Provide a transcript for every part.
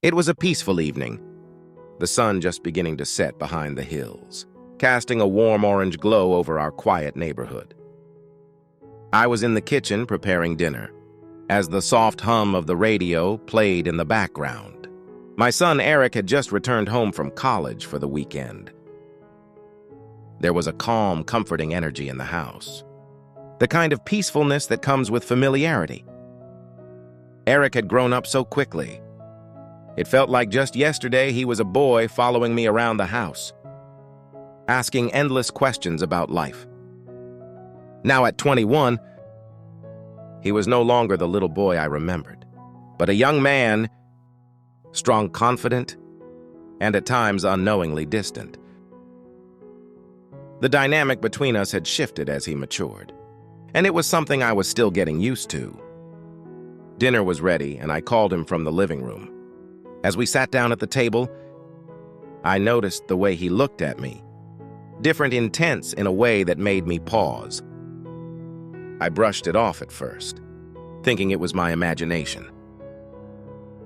It was a peaceful evening, the sun just beginning to set behind the hills, casting a warm orange glow over our quiet neighborhood. I was in the kitchen preparing dinner, as the soft hum of the radio played in the background. My son Eric had just returned home from college for the weekend. There was a calm, comforting energy in the house, the kind of peacefulness that comes with familiarity. Eric had grown up so quickly. It felt like just yesterday he was a boy following me around the house, asking endless questions about life. Now at 21, he was no longer the little boy I remembered, but a young man, strong, confident, and at times unknowingly distant. The dynamic between us had shifted as he matured, and it was something I was still getting used to. Dinner was ready, and I called him from the living room. As we sat down at the table, I noticed the way he looked at me, different, intense in a way that made me pause. I brushed it off at first, thinking it was my imagination.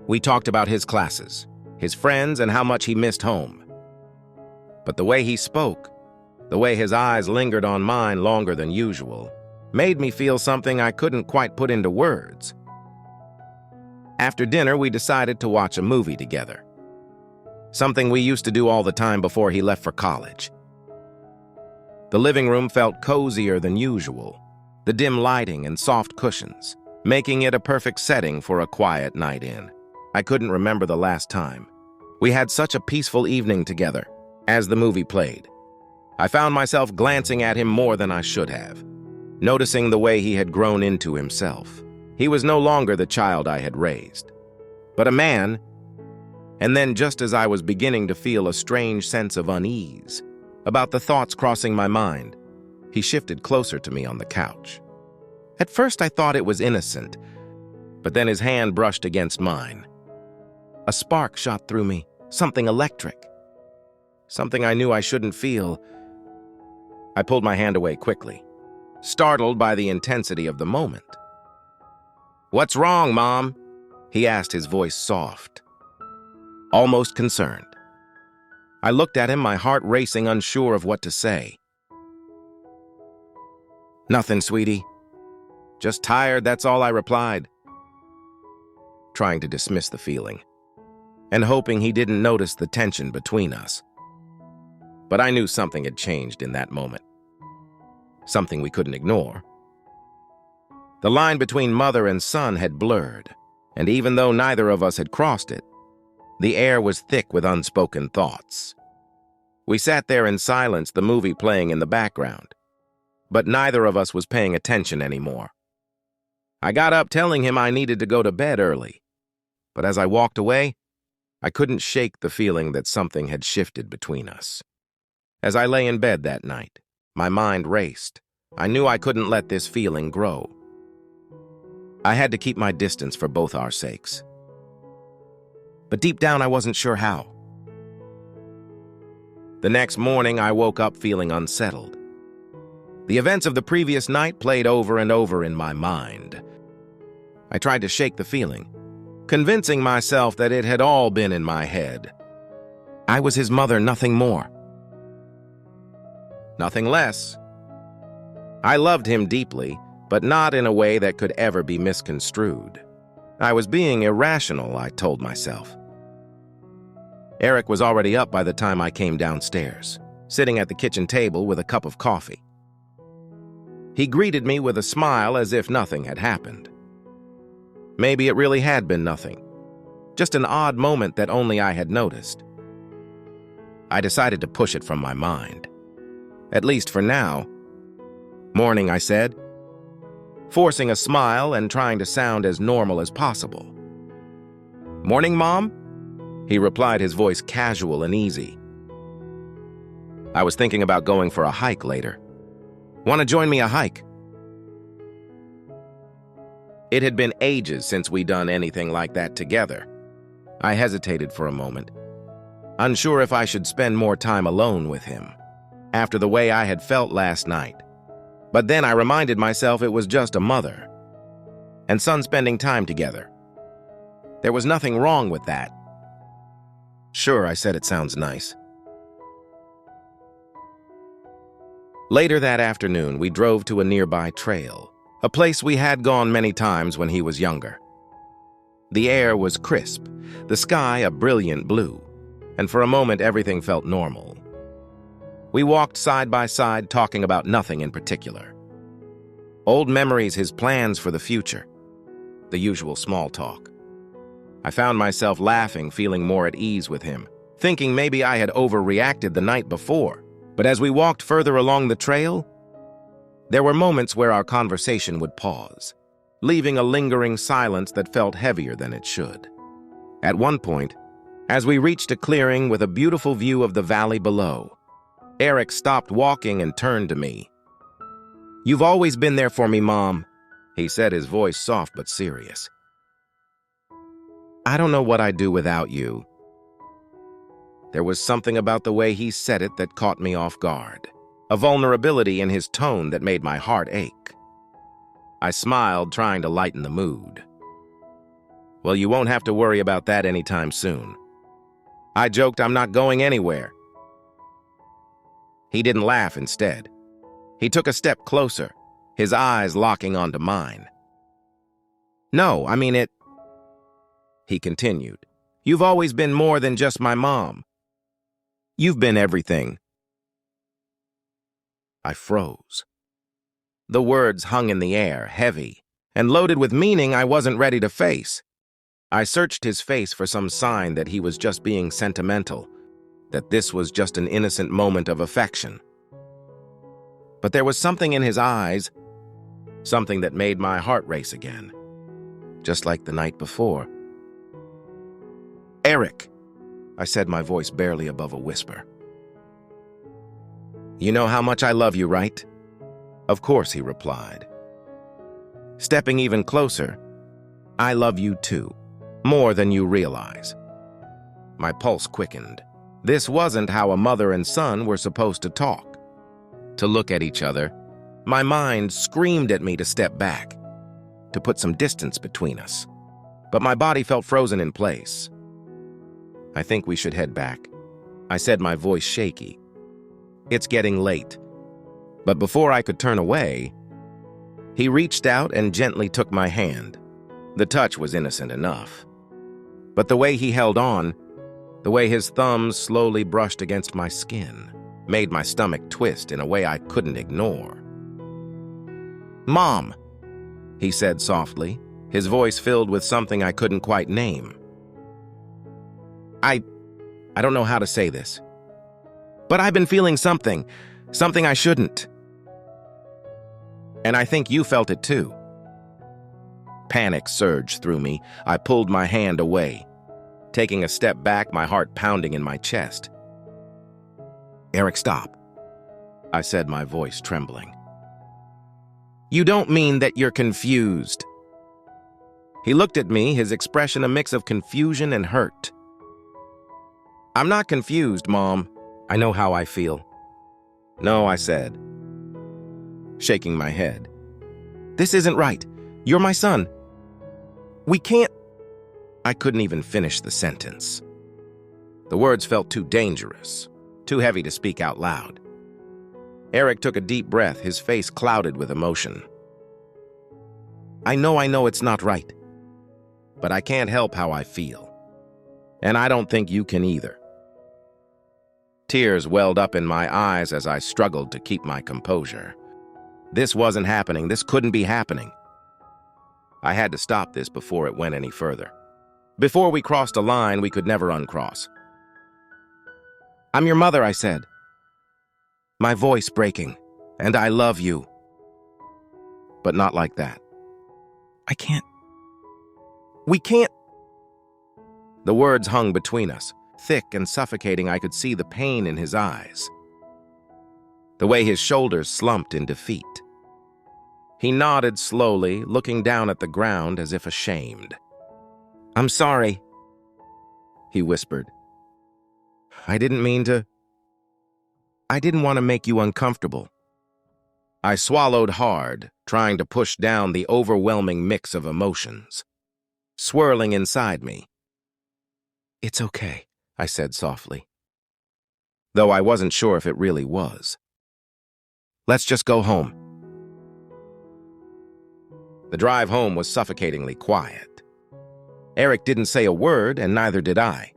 We talked about his classes, his friends, and how much he missed home. But the way he spoke, the way his eyes lingered on mine longer than usual, made me feel something I couldn't quite put into words. After dinner, we decided to watch a movie together, something we used to do all the time before he left for college. The living room felt cozier than usual, the dim lighting and soft cushions, making it a perfect setting for a quiet night in. I couldn't remember the last time we had such a peaceful evening together. As the movie played, I found myself glancing at him more than I should have, noticing the way he had grown into himself. He was no longer the child I had raised, but a man. And then, just as I was beginning to feel a strange sense of unease about the thoughts crossing my mind, he shifted closer to me on the couch. At first, I thought it was innocent, but then his hand brushed against mine. A spark shot through me, something electric, something I knew I shouldn't feel. I pulled my hand away quickly, startled by the intensity of the moment. "What's wrong, Mom?" he asked, his voice soft, almost concerned. I looked at him, my heart racing, unsure of what to say. "Nothing, sweetie. Just tired, that's all," I replied, trying to dismiss the feeling, and hoping he didn't notice the tension between us. But I knew something had changed in that moment, something we couldn't ignore. The line between mother and son had blurred, and even though neither of us had crossed it, the air was thick with unspoken thoughts. We sat there in silence, the movie playing in the background, but neither of us was paying attention anymore. I got up telling him I needed to go to bed early, but as I walked away, I couldn't shake the feeling that something had shifted between us. As I lay in bed that night, my mind raced. I knew I couldn't let this feeling grow. I had to keep my distance for both our sakes. But deep down, I wasn't sure how. The next morning, I woke up feeling unsettled. The events of the previous night played over and over in my mind. I tried to shake the feeling, convincing myself that it had all been in my head. I was his mother, nothing more. Nothing less. I loved him deeply, but not in a way that could ever be misconstrued. I was being irrational, I told myself. Eric was already up by the time I came downstairs, sitting at the kitchen table with a cup of coffee. He greeted me with a smile as if nothing had happened. Maybe it really had been nothing, just an odd moment that only I had noticed. I decided to push it from my mind, at least for now. "Morning," I said, forcing a smile and trying to sound as normal as possible. "Morning, Mom?" he replied, his voice casual and easy. I was thinking about going for a hike later. "Want to join me a hike?" It had been ages since we'd done anything like that together. I hesitated for a moment, unsure if I should spend more time alone with him, after the way I had felt last night. But then I reminded myself it was just a mother and son spending time together. There was nothing wrong with that. Sure, I said it sounds nice. Later that afternoon, we drove to a nearby trail, a place we had gone many times when he was younger. The air was crisp, the sky a brilliant blue, and for a moment everything felt normal. We walked side by side, talking about nothing in particular. Old memories, his plans for the future, the usual small talk. I found myself laughing, feeling more at ease with him, thinking maybe I had overreacted the night before. But as we walked further along the trail, there were moments where our conversation would pause, leaving a lingering silence that felt heavier than it should. At one point, as we reached a clearing with a beautiful view of the valley below, Eric stopped walking and turned to me. "You've always been there for me, Mom," he said, his voice soft but serious. "I don't know what I'd do without you." There was something about the way he said it that caught me off guard, a vulnerability in his tone that made my heart ache. I smiled, trying to lighten the mood. "Well, you won't have to worry about that anytime soon." I joked I'm not going anywhere. He didn't laugh instead. He took a step closer, his eyes locking onto mine. "No, I mean it," he continued. "You've always been more than just my mom. You've been everything." I froze. The words hung in the air, heavy, and loaded with meaning I wasn't ready to face. I searched his face for some sign that he was just being sentimental, that this was just an innocent moment of affection. But there was something in his eyes, something that made my heart race again, just like the night before. "Eric," I said, my voice barely above a whisper. "You know how much I love you, right?" "Of course," he replied. Stepping even closer, "I love you too, more than you realize." My pulse quickened. This wasn't how a mother and son were supposed to talk. To look at each other, my mind screamed at me to step back, to put some distance between us. But my body felt frozen in place. "I think we should head back," I said, my voice shaky. "It's getting late." But before I could turn away, he reached out and gently took my hand. The touch was innocent enough. But the way he held on, the way his thumbs slowly brushed against my skin, made my stomach twist in a way I couldn't ignore. "Mom," he said softly, his voice filled with something I couldn't quite name. I don't know how to say this, but I've been feeling something I shouldn't. And I think you felt it too." Panic surged through me. I pulled my hand away, taking a step back, my heart pounding in my chest. "Eric, stop," I said, my voice trembling. "You don't mean that you're confused?" He looked at me, his expression a mix of confusion and hurt. "I'm not confused, Mom. I know how I feel." "No," I said, shaking my head. "This isn't right. You're my son. We can't—" I couldn't even finish the sentence. The words felt too dangerous, too heavy to speak out loud. Eric took a deep breath, his face clouded with emotion. I know it's not right, but I can't help how I feel. And I don't think you can either." Tears welled up in my eyes as I struggled to keep my composure. This wasn't happening. This couldn't be happening. I had to stop this before it went any further. Before we crossed a line we could never uncross. "I'm your mother," I said, my voice breaking, "and I love you." But not like that. "I can't. We can't." The words hung between us. Thick and suffocating, I could see the pain in his eyes, the way his shoulders slumped in defeat. He nodded slowly, looking down at the ground as if ashamed. "I'm sorry," he whispered. I didn't want to make you uncomfortable." I swallowed hard, trying to push down the overwhelming mix of emotions, swirling inside me. "It's okay," I said softly, though I wasn't sure if it really was. Let's just go home. The drive home was suffocatingly quiet. Eric didn't say a word, and neither did I.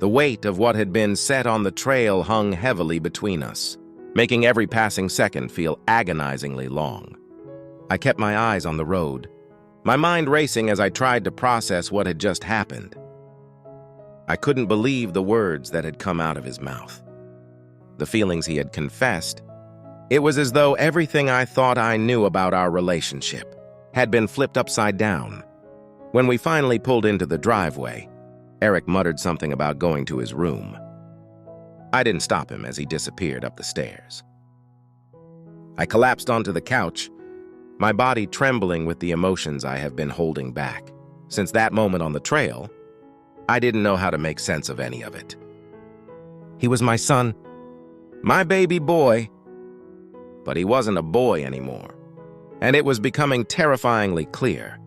The weight of what had been set on the trail hung heavily between us, making every passing second feel agonizingly long. I kept my eyes on the road, my mind racing as I tried to process what had just happened. I couldn't believe the words that had come out of his mouth, the feelings he had confessed. It was as though everything I thought I knew about our relationship had been flipped upside down. When we finally pulled into the driveway, Eric muttered something about going to his room. I didn't stop him as he disappeared up the stairs. I collapsed onto the couch, my body trembling with the emotions I have been holding back. Since that moment on the trail, I didn't know how to make sense of any of it. He was my son, my baby boy, but he wasn't a boy anymore. And it was becoming terrifyingly clear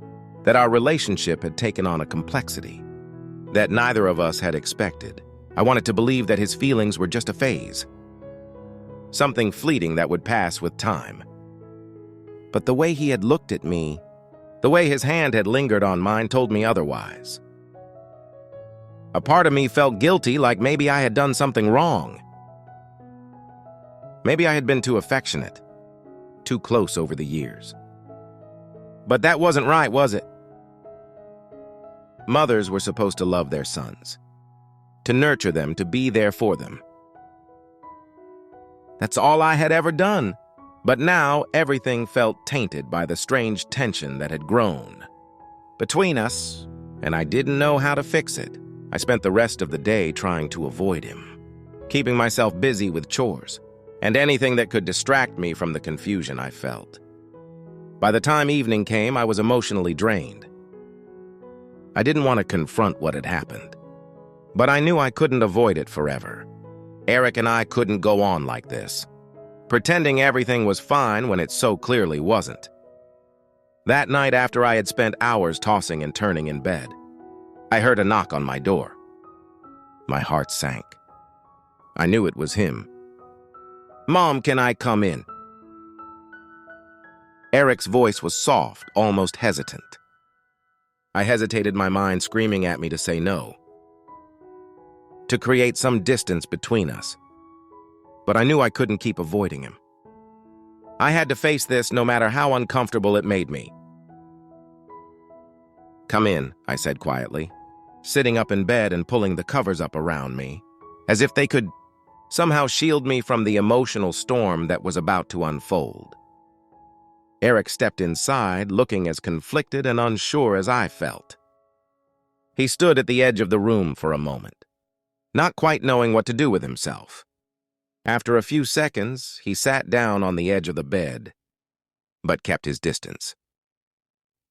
that our relationship had taken on a complexity that neither of us had expected. I wanted to believe that his feelings were just a phase, something fleeting that would pass with time. But the way he had looked at me, the way his hand had lingered on mine, told me otherwise. A part of me felt guilty, like maybe I had done something wrong. Maybe I had been too affectionate, too close over the years. But that wasn't right, was it? Mothers were supposed to love their sons, to nurture them, to be there for them. That's all I had ever done. But now everything felt tainted by the strange tension that had grown between us, and I didn't know how to fix it. I spent the rest of the day trying to avoid him, keeping myself busy with chores and anything that could distract me from the confusion I felt. By the time evening came, I was emotionally drained. I didn't want to confront what had happened, but I knew I couldn't avoid it forever. Eric and I couldn't go on like this, pretending everything was fine when it so clearly wasn't. That night, after I had spent hours tossing and turning in bed, I heard a knock on my door. My heart sank. I knew it was him. "Mom, can I come in?" Eric's voice was soft, almost hesitant. I hesitated, my mind screaming at me to say no, to create some distance between us. But I knew I couldn't keep avoiding him. I had to face this no matter how uncomfortable it made me. "Come in," I said quietly, sitting up in bed and pulling the covers up around me, as if they could somehow shield me from the emotional storm that was about to unfold. Eric stepped inside, looking as conflicted and unsure as I felt. He stood at the edge of the room for a moment, not quite knowing what to do with himself. After a few seconds, he sat down on the edge of the bed, but kept his distance.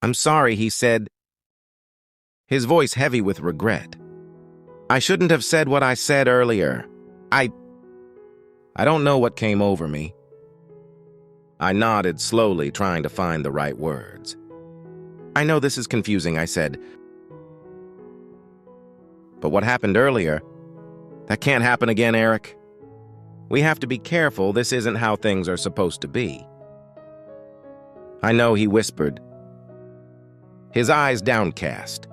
"I'm sorry," he said, his voice heavy with regret. "I shouldn't have said what I said earlier. I don't know what came over me." I nodded slowly, trying to find the right words. "I know this is confusing," I said. "But what happened earlier, that can't happen again, Eric. We have to be careful. This isn't how things are supposed to be." "I know," he whispered, his eyes downcast.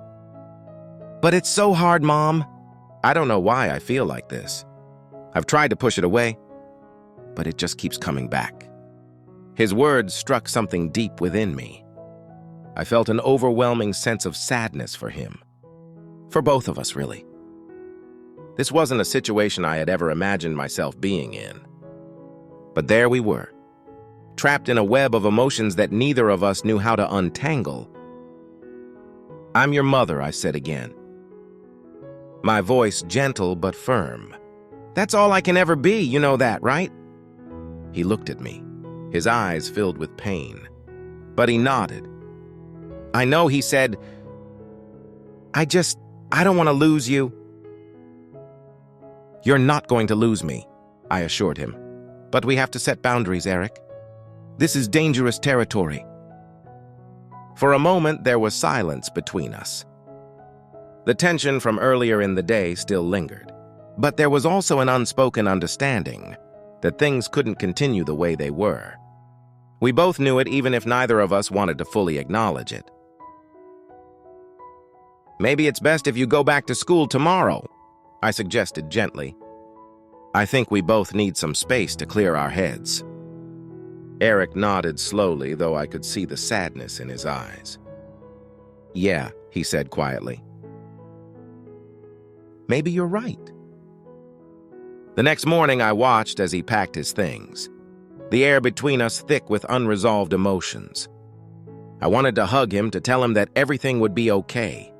"But it's so hard, Mom. I don't know why I feel like this. I've tried to push it away, but it just keeps coming back." His words struck something deep within me. I felt an overwhelming sense of sadness for him. For both of us, really. This wasn't a situation I had ever imagined myself being in. But there we were, trapped in a web of emotions that neither of us knew how to untangle. "I'm your mother," I said again, my voice gentle but firm. "That's all I can ever be, you know that, right?" He looked at me, his eyes filled with pain, but he nodded. "I know," he said. I don't want to lose you." "You're not going to lose me," I assured him. "But we have to set boundaries, Eric. This is dangerous territory." For a moment, there was silence between us. The tension from earlier in the day still lingered, but there was also an unspoken understanding that things couldn't continue the way they were. We both knew it, even if neither of us wanted to fully acknowledge it. "Maybe it's best if you go back to school tomorrow," I suggested gently. "I think we both need some space to clear our heads." Eric nodded slowly, though I could see the sadness in his eyes. "Yeah," he said quietly. "Maybe you're right." The next morning, I watched as he packed his things, the air between us thick with unresolved emotions. I wanted to hug him to tell him that everything would be okay.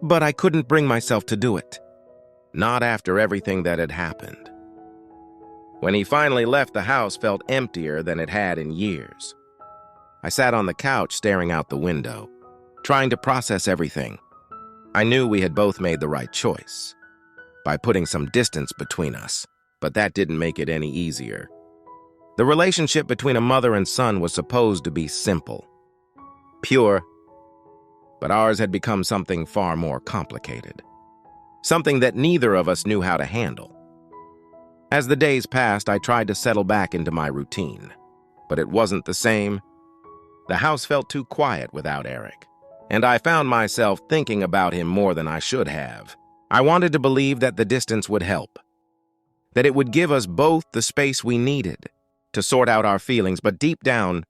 But I couldn't bring myself to do it. Not after everything that had happened. When he finally left, the house felt emptier than it had in years. I sat on the couch staring out the window, trying to process everything. I knew we had both made the right choice by putting some distance between us, but that didn't make it any easier. The relationship between a mother and son was supposed to be simple, pure, but ours had become something far more complicated, something that neither of us knew how to handle. As the days passed, I tried to settle back into my routine, but it wasn't the same. The house felt too quiet without Eric, and I found myself thinking about him more than I should have. I wanted to believe that the distance would help, that it would give us both the space we needed to sort out our feelings, but deep down,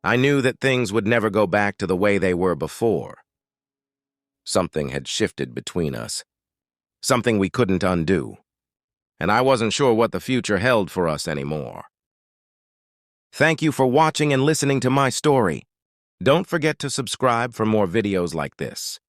I knew that things would never go back to the way they were before. Something had shifted between us, something we couldn't undo, and I wasn't sure what the future held for us anymore. Thank you for watching and listening to my story. Don't forget to subscribe for more videos like this.